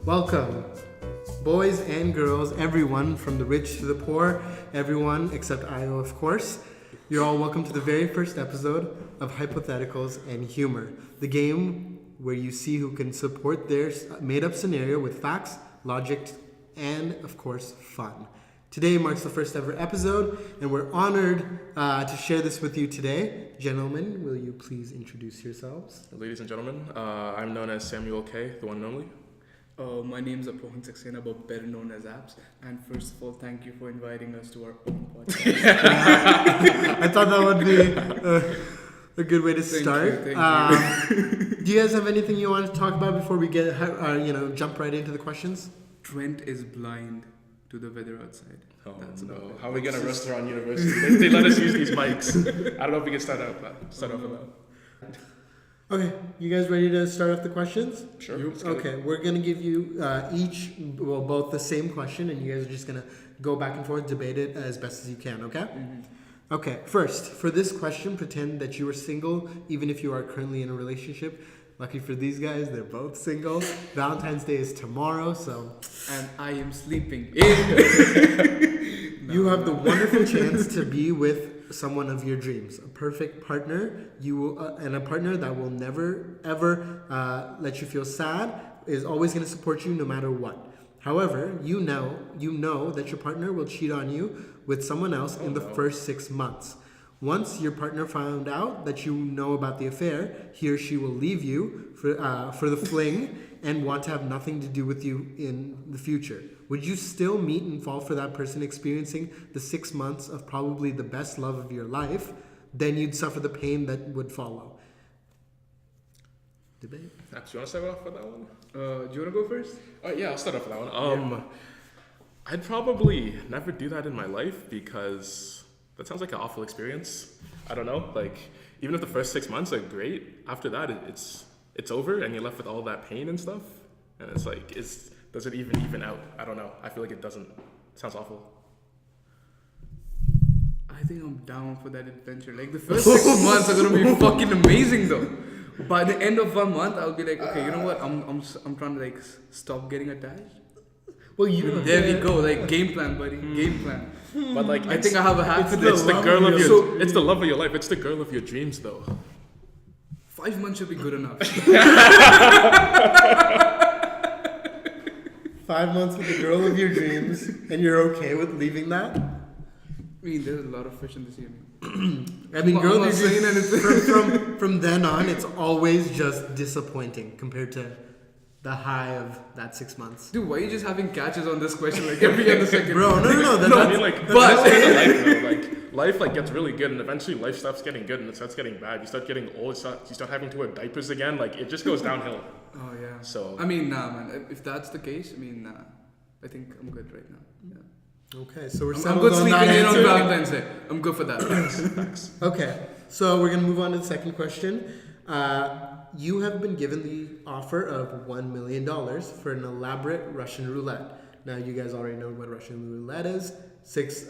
Welcome, boys and girls, everyone from the rich to the poor, everyone except Io, of course. You're all welcome to the very first episode of Hypotheticals and Humour, the game where you see who can support their made-up scenario with facts, logic, and, of course, fun. Today marks the first ever episode, and we're honored to share this with you today. Gentlemen, will you please introduce yourselves? Ladies and gentlemen, I'm known as Samuel K, the one and only. My name is Apohan Saxena, but better known as Apps. And first of all, thank you for inviting us to our own podcast. I thought that would be a good way to start. Thank you. Do you guys have anything you want to talk about before we get jump right into the questions? Trent is blind to the weather outside. Oh, That's no. about it. How are we going to restaurant university? They let us use these mics. I don't know if we can start off with that. Okay, you guys ready to start off the questions? Sure. Okay, we're going to give you both the same question, and you guys are just going to go back and forth, debate it as best as you can, okay? Mm-hmm. Okay, first, for this question, pretend that you are single, even if you are currently in a relationship. Lucky for these guys, they're both single. Valentine's Day is tomorrow, so... And I am sleeping in. You have the wonderful chance to be with someone of your dreams, a perfect partner. You will, and a partner that will never ever let you feel sad, is always going to support you no matter what. However, you know that your partner will cheat on you with someone else in the first 6 months. Once your partner found out that you know about the affair, he or she will leave you for the fling and want to have nothing to do with you in the future. Would you still meet and fall for that person experiencing the 6 months of probably the best love of your life? Then you'd suffer the pain that would follow. Debate? Do you want to start off with that one? Do you want to go first? Yeah, I'll start off with that one. I'd probably never do that in my life because that sounds like an awful experience. I don't know. Like, even if the first 6 months are great, after that it's over and you're left with all that pain and stuff. And it's like, does it even out? I don't know. I feel like it doesn't. It sounds awful. I think I'm down for that adventure. Like, the first 6 months are going to be fucking amazing, though. By the end of 1 month, I'll be like, okay, you know what? I'm trying to, like, stop getting attached. Well, There we go. Like, game plan, buddy. Game plan. But like, I think I have a half of it's this. the girl of your. It's the love of your life. It's the girl of your dreams, though. 5 months should be good enough. 5 months with the girl of your dreams, and you're okay with leaving that? I mean, there's a lot of fish in the sea. I mean, girl I'm of not your saying dreams, anything. from then on, it's always just disappointing compared to the high of that 6 months. Dude, why are you just having catches on this question like every other second? Bro, no. I mean, like, but that's the life, though. Like, life like gets really good, and eventually life stops getting good, and it starts getting bad. You start getting old. You start having to wear diapers again. Like, it just goes downhill. Oh yeah. So I mean, nah, man. If that's the case, I mean, nah. I think I'm good right now. Yeah. Okay, so we're I'm settled good on sleeping that in on answer. Valentine's Day. I'm good for that. Thanks. Okay, so we're going to move on to the second question. You have been given the offer of $1 million for an elaborate Russian roulette. Now, you guys already know what Russian roulette is. Six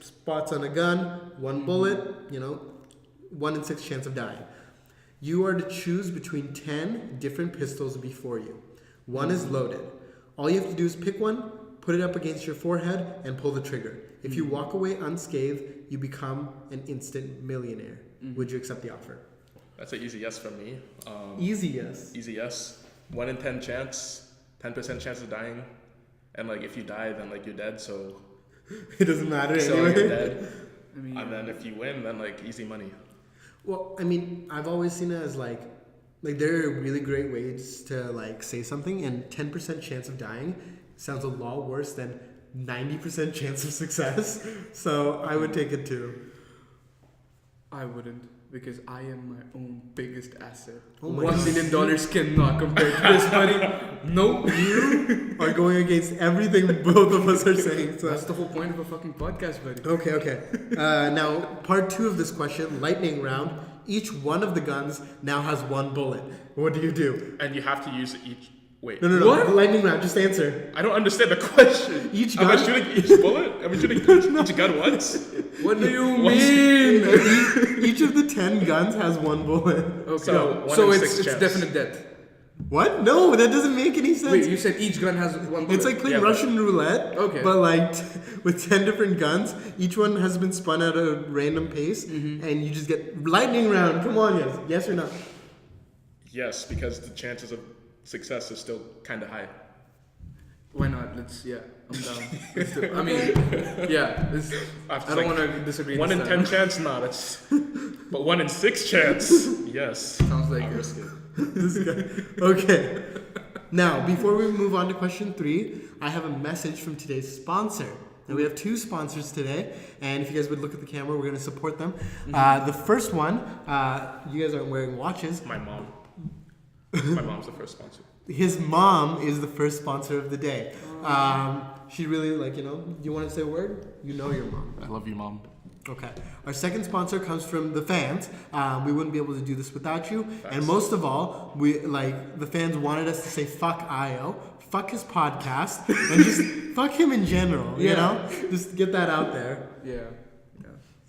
spots on a gun, one bullet, 1 in 6 chance of dying. You are to choose between 10 different pistols before you. One is loaded. All you have to do is pick one, put it up against your forehead, and pull the trigger. If you walk away unscathed, you become an instant millionaire. Would you accept the offer? that's an easy yes from me. Easy yes. Easy yes. 1 in 10 chance. 10% chance of dying. And like, if you die, then like you're dead. So It doesn't matter so anyway. you're dead. I mean, And then if you win, then like easy money. Well, I mean, I've always seen it as like there are really great ways to like say something, and 10% chance of dying sounds a lot worse than 90% chance of success. So I would take it too. I wouldn't, because I am my own biggest asset. Oh my $1 God. million cannot compare to this money. Nope. You are going against everything both of us are saying. So. That's the whole point of a fucking podcast, buddy. Okay. Now, part 2 of this question, lightning round. Each one of the guns now has 1 bullet. What do you do? And you have to use each. Wait. No. What? Lightning round. Just answer. I don't understand the question. Each Am I gun. shooting each bullet? Am I shooting each gun once? What do you Once- mean? Each of the 10 guns has 1 bullet. Okay. So, 1 So in it's 6 chance. definite death. What? No, that doesn't make any sense. Wait, you said each gun has one bullet. It's like playing Yeah, Russian roulette, Okay. but like with 10 different guns. Each one has been spun at a random pace, and you just get lightning round. Come on, yes or no? Yes, because the chances of success is still kind of high. Why not? I'm down. Let's do it. I mean, yeah. I don't want to disagree. 1 in this 10 time. chance, nah, that's. But 1 in 6 chance, yes. Sounds like I'll it. risk it. This guy. Okay. Now, before we move on to question 3, I have a message from today's sponsor. And we have 2 sponsors today, and if you guys would look at the camera, we're going to support them. The first one, you guys aren't wearing watches. My mom. My mom's the first sponsor. His mom is the first sponsor of the day. She really, you want to say a word? You know your mom. I love you, Mom. Okay. Our second sponsor comes from the fans. We wouldn't be able to do this without you. Facts. And most of all, the fans wanted us to say fuck Io, fuck his podcast, and just fuck him in general, you know? Just get that out there. Yeah.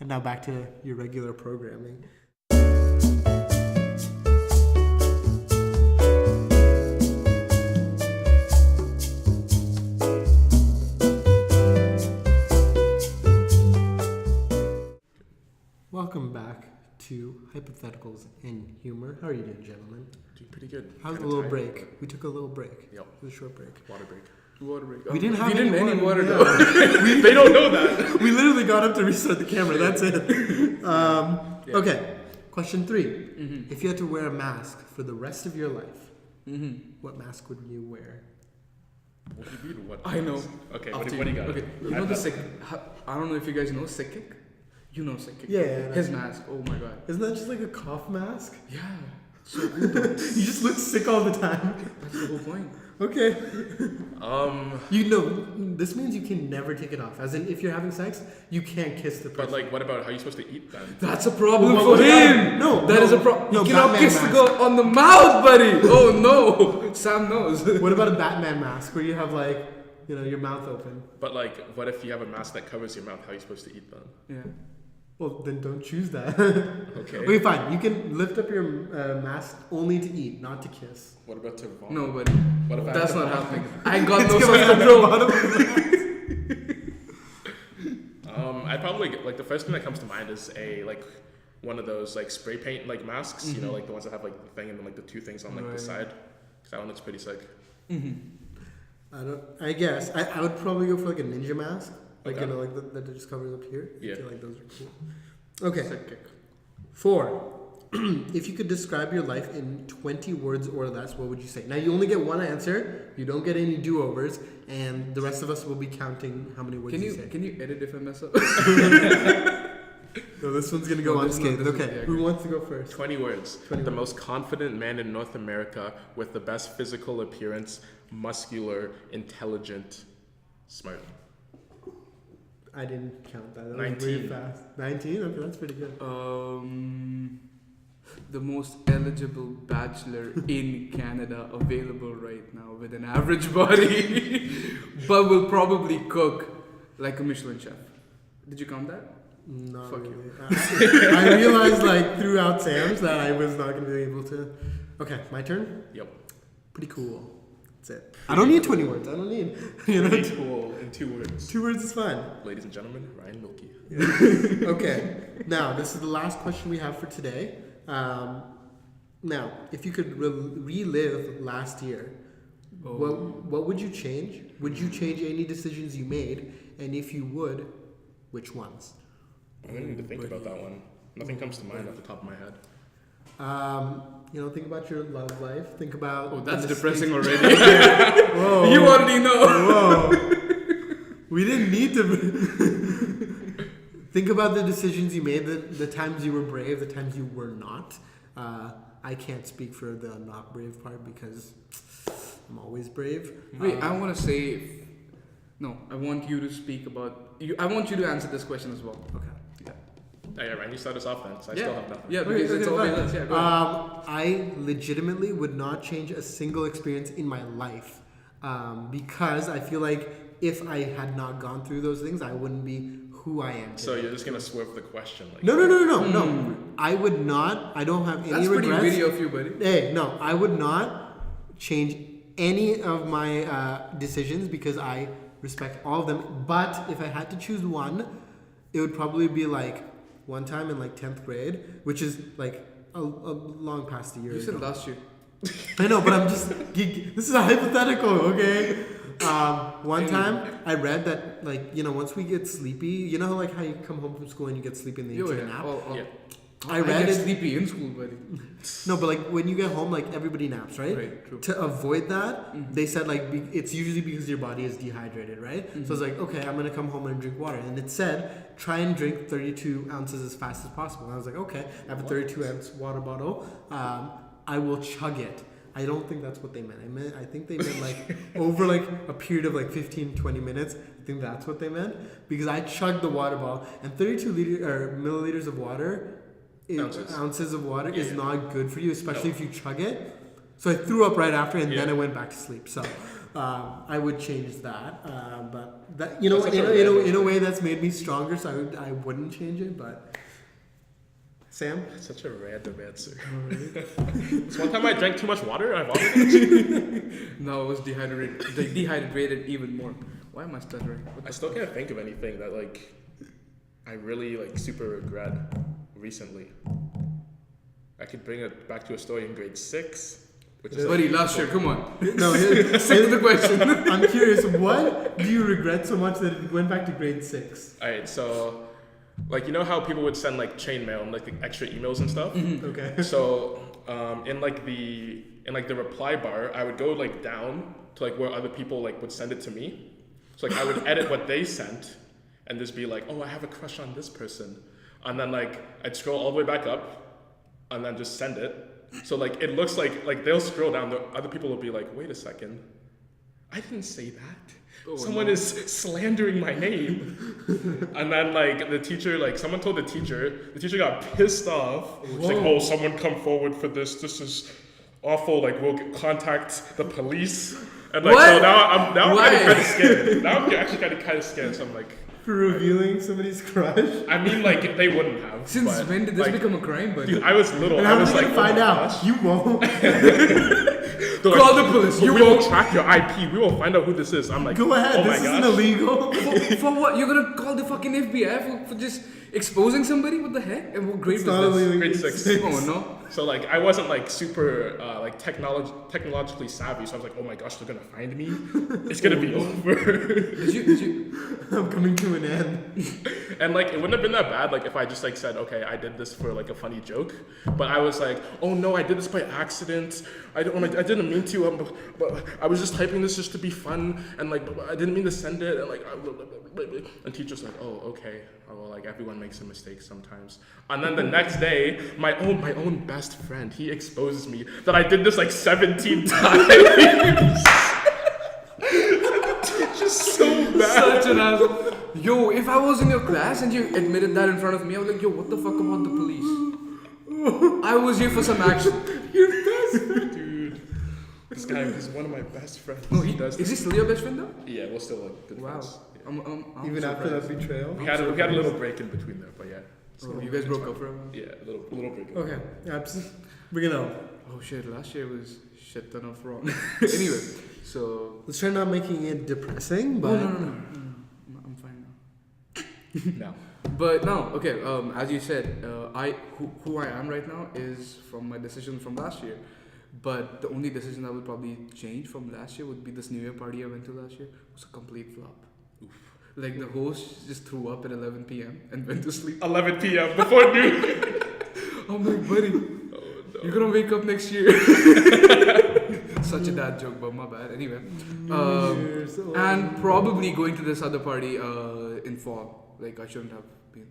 And now back to your regular programming. Welcome back to Hypotheticals and Humor. How are you doing, gentlemen? Doing pretty good. How's the Kinda little tired, break? We took a little break. Yep. It was a short break. Water break. Water break. We didn't have any water yeah. though. They don't know that. We literally got up to restart the camera. That's it. Okay. Question 3. If you had to wear a mask for the rest of your life, what mask would you wear? What do you mean? What? I know. Okay, After what do you got? Okay, you know the sick. I don't know if you guys know Sick. You know Sick. Yeah. His mask. Oh my god. Isn't that just like a cough mask? Yeah. So good though. You just look sick all the time. That's the whole point. Okay. You This means you can never take it off. As in, if you're having sex, you can't kiss the person. But what about how are you supposed to eat then? That's a problem Well, for him. no, that no, is a problem. no, You cannot Batman kiss the mask. girl on the mouth, buddy. Oh no. Sam knows. What about a Batman mask where you have your mouth open? But what if you have a mask that covers your mouth? How are you supposed to eat then? Yeah. Well, then don't choose that. Okay. Okay, fine. You can lift up your mask only to eat, not to kiss. What about to vomit? No, buddy. What if I That's have to not vomit? happening. I ain't got no It's self coming control. out of the bottom. I'd probably the first thing that comes to mind is one of those spray paint masks. You know, the ones that have the thing and then the 2 things on the Right. side. Because that one looks pretty sick. I guess I would probably go for a ninja mask, Okay. that just covers up here. Yeah. I feel like those are cool. Okay. Sick kick. 4. If you could describe your life in 20 words or less, what would you say? Now you only get one answer. You don't get any do-overs, and the rest of us will be counting how many words you say. Can you edit if I mess up? No, this one's gonna go No, this is not- unscathed. this is- Okay, yeah, who okay. wants to go first? 20 words. 20 the words. most confident man in North America with the best physical appearance, muscular, intelligent, smart. I didn't count that. That was 19. really fast. 19? Okay, that's pretty good. The most eligible bachelor in Canada available right now with an average body, but will probably cook like a Michelin chef. Did you count that? Not Fuck really. I realized throughout Sam's that I was not gonna be able to. Okay, my turn. Yep. Pretty cool. That's it. I don't need 20 words. I don't need. Pretty cool in 2 words. 2 words is fine. Ladies and gentlemen, Ryan Milky. Okay. Now this is the last question we have for today. Now, if you could relive last year, what would you change? Would you change any decisions you made? And if you would, which ones? I didn't even think about that one. Nothing comes to mind off the top of my head. Think about your love life. Think about. Oh, that's the depressing mistakes- already. Whoa. You already know. Whoa. We didn't need to. Think about the decisions you made, the times you were brave, the times you were not. I can't speak for the not brave part because I'm always brave. Wait, I want to say. No, I want you to speak about. I want you to answer this question as well. Okay. Oh, yeah, Ryan, you start us off then, so I still have nothing. Yeah, Okay, because it's okay, always fine. us. Yeah, go ahead. I legitimately would not change a single experience in my life because I feel like if I had not gone through those things, I wouldn't be who I am today. So you're just gonna swerve the question, No. I would not. I don't have any That's pretty regrets. witty of you, buddy. Hey, no, I would not change any of my decisions because I respect all of them. But if I had to choose one, it would probably be like one time in like 10th grade, which is like a long past a year You said ago. last year. I know, but I'm just this is a hypothetical, okay? One time I read that like once we get sleepy, how like how you come home from school and you get sleepy and then you take a nap. Yeah. I read get it. sleepy in school, buddy. No, but like when you get home, like everybody naps, right? Right, true. To avoid that, they said like it's usually because your body is dehydrated, right? So it's like, okay, I'm gonna come home and drink water, and it said try and drink 32 ounces as fast as possible. And I was like, okay, I have a 32-ounce water bottle. I will chug it. I don't think that's what they meant. I think they meant like over like a period of like 15-20 minutes. I think that's what they meant because I chugged the water bottle, and 32 milliliters of water. Ounces of water is not good for you, especially if you chug it. So I threw up right after, and then I went back to sleep. So I would change that. But that in a way that's made me stronger. So I wouldn't change it. But Sam, Such a random answer. This one time I drank too much water. I vomited. No, it was dehydrated even more. Why am I stuttering? I still can't think of anything that like I really like super regret recently. I could bring it back to a story in grade 6, which is Buddy, last year, come on. no, Stick to the question. I'm curious. What do you regret so much that it went back to grade 6? Alright, so like how people would send like chain mail and like the extra emails and stuff. Okay. So in the reply bar, I would go like down to like where other people like would send it to me. So like I would edit what they sent and just be like, oh, I have a crush on this person. And then like I'd scroll all the way back up and then just send it. So like it looks like they'll scroll down, the other people will be like, wait a second, I didn't say that. Someone is slandering my name. And then like the teacher, like someone told the teacher got pissed off. She's like, oh, someone come forward for this. This is awful. Like we'll contact the police. And like so now I'm kind of scared. Now I'm actually kind of scared. So I'm like, For revealing somebody's crush? I mean, like they wouldn't have. Since but, when did this like, become a crime, buddy? Dude, I was little. And I how was are you like, gonna find oh my out? gosh. You won't. They're Call like, the police. We You will won't. track your IP. We will find out who this is. I'm like, Go ahead. Oh my This gosh. isn't illegal. For what? You're gonna call the fucking FBI for just exposing somebody? What the heck? And what grade It's was not this? illegal. Grade 6. Oh no. So like I wasn't like super like technologically savvy, so I was like, oh my gosh, they're gonna find me. It's gonna be over. Did you? I'm coming to an end. And like it wouldn't have been that bad like if I just like said, okay, I did this for like a funny joke. But I was like, oh no, I did this by accident. I didn't mean to. But I was just typing this just to be fun, and like I didn't mean to send it. And like, and teacher's like, oh okay. Oh, well, like everyone makes a mistake sometimes. And then the next day, my own best friend, he exposes me that I did this like 17 times. Just so bad. Such an asshole. Yo, if I was in your class and you admitted that in front of me, I was like, yo, what the fuck about the police? I was here for some action. Your best friend, dude. This guy is one of my best friends. No, he does. Is he still your best friend though? Yeah, we're still like good Wow. friends. Yeah. I'm Even after that betrayal? We had a little break in between there, but yeah. Oh, you guys broke up for a while? Yeah, a little break. Okay. We're gonna. Oh shit, last year was shit ton of wrong. Anyway, so. Let's try not making it depressing, but. No. I'm fine now. No. But no, okay. As you said, who I am right now is from my decision from last year. But the only decision I would probably change from last year would be this New Year party I went to last year. It was a complete flop. Oof. Like the host just threw up at 11 p.m. and went to sleep. 11 p.m. before noon. I'm like, buddy, Oh no. you're gonna wake up next year. Such a dad joke, but my bad. Anyway, and probably going to this other party in fall. Like I shouldn't have been.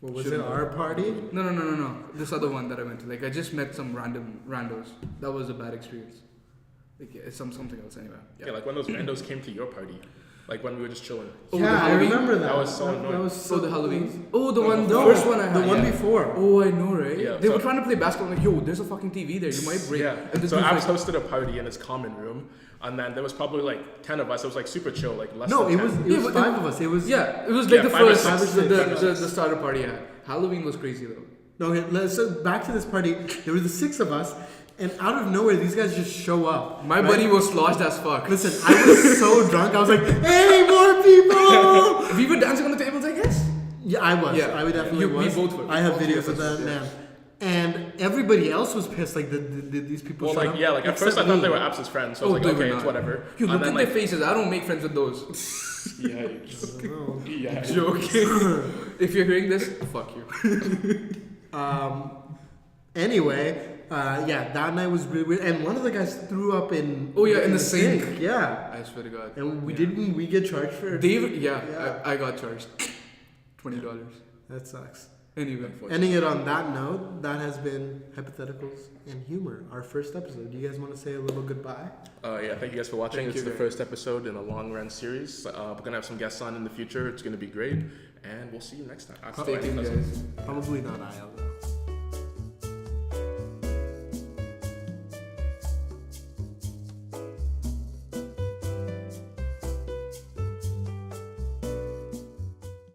What was it? Our party? No. This other one that I went to. Like I just met some random randos. That was a bad experience. Like yeah, it's something else anyway. Yeah, like when those randos came to your party. Like when we were just chilling. Oh, the Yeah, I Halloween? remember that. That was so annoying. That was So the Halloween? Oh, The no, first one I had. The one yeah. before. Oh, I know, right? Yeah, They so- were trying to play basketball. I'm like, yo, there's a fucking TV there. You might break. Yeah. And this So dude's Abs like, hosted a party in his common room, and then there was probably like 10 of us. It was like super chill, like less No, than it 10. was Yeah, but 5 of us. It was. yeah, it was like Yeah, the 5 or first, 6, the starter party I had. Halloween was crazy though. No, okay, so back to this party. There were the 6 of us, And out of nowhere, these guys just show up. My right? buddy was sloshed as fuck. Listen, I was so drunk. I was like, "Hey, more people!" We were dancing on the tables, I guess. Yeah, I was. Yeah. I would definitely You- we was. both were. I have Both videos of of us, that, yeah. man. And everybody else was pissed. Like, did these people Well, shut like, up? yeah, like, at first I Except thought me. they were Abs's friends, so I Oh, was they like, were okay, not. it's whatever. You And look then, at like, their faces. I don't make friends with those. Yikes. Oh. Yeah. Joking. If you're hearing this, fuck you. Anyway, yeah, that night was really weird. And one of the guys threw up in. Oh, yeah, in the sink. Yeah. I swear to God. And we Yeah. didn't. We get charged for it. Yeah. I got charged $20. That sucks. Anyway. Ending it on that note, that has been Hypotheticals and Humor, our first episode. Do you guys want to say a little goodbye? Yeah, thank you guys for watching. Thank It's you, the guys. first episode in a long run series. We're going to have some guests on in the future. It's going to be great. And we'll see you next time. Stay tuned, guys. Probably not I, though.